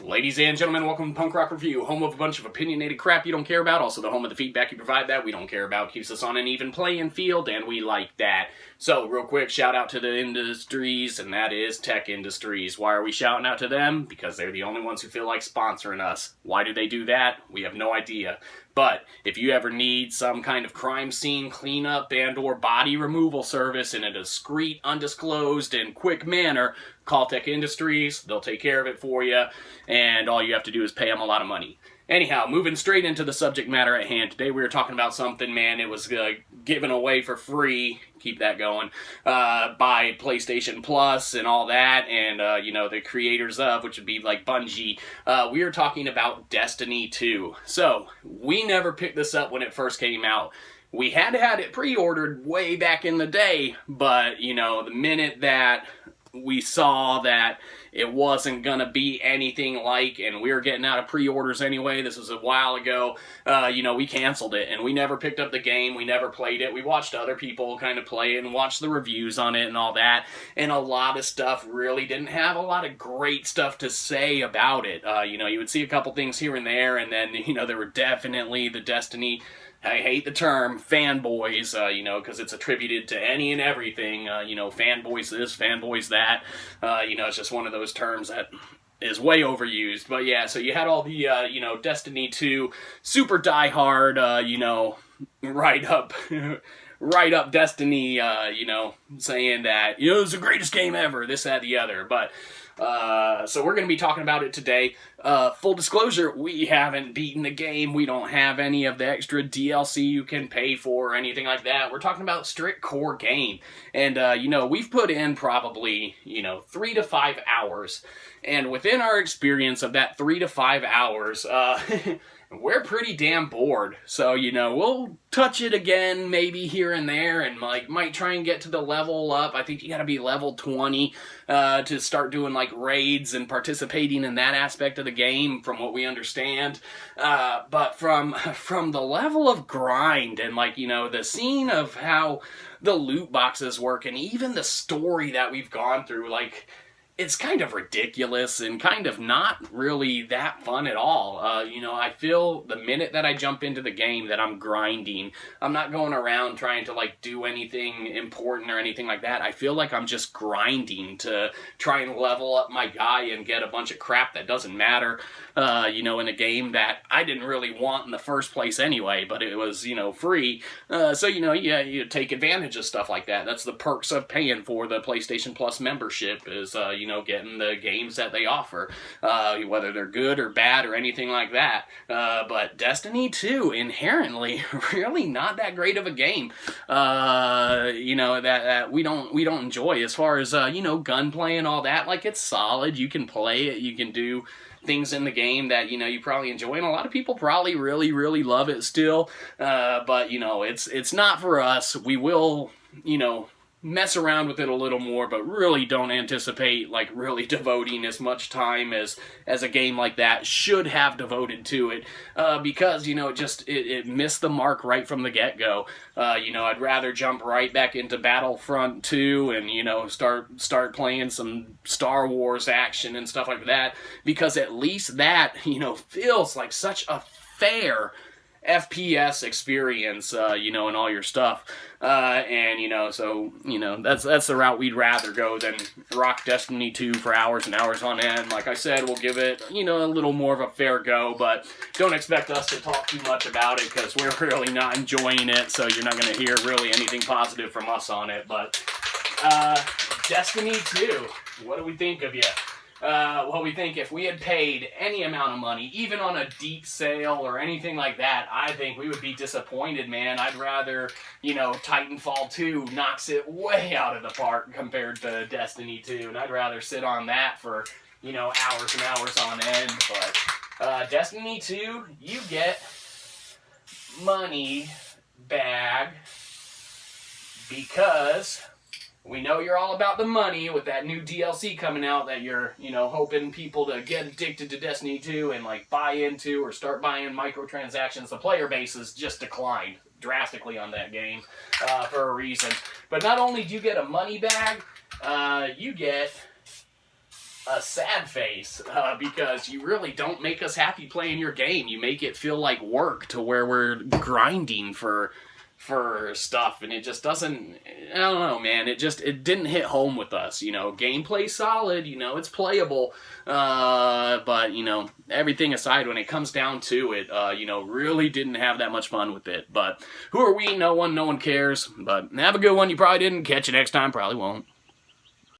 Ladies and gentlemen, welcome to Punk Rock Review, home of a bunch of opinionated crap you don't care about, also the home of the feedback you provide that we don't care about, keeps us on an even playing field, and we like that. So, real quick, shout out to the industries, and that is Tech Industries. Why are we shouting out to them? Because they're the only ones who feel like sponsoring us. Why do they do that? We have no idea. But if you ever need some kind of crime scene cleanup and or body removal service in a discreet, undisclosed, and quick manner, call Tech Industries. They'll take care of it for you, and all you have to do is pay them a lot of money. Anyhow, moving straight into the subject matter at hand. Today we were talking about something, man, it was given away for free, keep that going, by PlayStation Plus and all that, and, the creators of, which would be like Bungie. We were talking about Destiny 2. So, we never picked this up when it first came out. We had it pre-ordered way back in the day, but, the minute that we saw that it wasn't gonna be anything like, and we were getting out of pre-orders anyway, this was a while ago, we canceled it, and we never picked up the game, we never played it. We watched other people kind of play it and watched the reviews on it and all that, and a lot of stuff really didn't have a lot of great stuff to say about it. You would see a couple things here and there, and then, there were definitely the Destiny, I hate the term, fanboys, because it's attributed to any and everything, fanboys this, fanboys that, it's just one of those terms that is way overused. But yeah, so you had all the, Destiny 2, super diehard, right up Destiny, saying that, it's the greatest game ever, this, that, the other, but so we're going to be talking about it today. Full disclosure, we haven't beaten the game. We don't have any of the extra DLC you can pay for or anything like that. We're talking about strict core game. And, we've put in probably, 3 to 5 hours. And within our experience of that 3 to 5 hours, we're pretty damn bored. So, we'll touch it again maybe here and there and might try and get to the level up. I think you gotta be level 20 to start doing raids and participating in that aspect of the game from what we understand. But from the level of grind and the scene of how the loot boxes work and even the story that we've gone through, it's kind of ridiculous and kind of not really that fun at all. I feel the minute that I jump into the game that I'm grinding. I'm not going around trying to do anything important or anything like that. I feel like I'm just grinding to try and level up my guy and get a bunch of crap that doesn't matter, in a game that I didn't really want in the first place anyway, but it was, free. So, you take advantage of stuff like that. That's the perks of paying for the PlayStation Plus membership is, getting the games that they offer, whether they're good or bad or anything like that. But Destiny 2, inherently, really not that great of a game, that we don't enjoy as far as, gunplay and all that. It's solid, you can play it, you can do things in the game that, you probably enjoy, and a lot of people probably really, really love it still, but, it's not for us. We will, mess around with it a little more, but really don't anticipate really devoting as much time as a game like that should have devoted to it, because it missed the mark right from the get-go. I'd rather jump right back into Battlefront 2 and start playing some Star Wars action and stuff like that, because at least that feels like such a fair FPS experience, and all your stuff, that's the route we'd rather go than rock Destiny 2 for hours and hours on end. Like I said, we'll give it, a little more of a fair go, but don't expect us to talk too much about it, because we're really not enjoying it, so you're not going to hear really anything positive from us on it. But, Destiny 2, what do we think of you? We think if we had paid any amount of money, even on a deep sale or anything like that, I think we would be disappointed, man. I'd rather, Titanfall 2 knocks it way out of the park compared to Destiny 2, and I'd rather sit on that for, hours and hours on end. But, Destiny 2, you get money bag because we know you're all about the money with that new DLC coming out that you're, hoping people to get addicted to Destiny 2 and, buy into or start buying microtransactions. The player base has just declined drastically on that game for a reason. But not only do you get a money bag, you get a sad face because you really don't make us happy playing your game. You make it feel like work to where we're grinding for stuff, and it just doesn't. I don't know, man. It didn't hit home with us. You know, gameplay solid. You know, it's playable, but you know, everything aside, when it comes down to it, you know, really didn't have that much fun with it. But who are we? No one cares. But have a good one. You probably didn't. Catch you next time. Probably won't.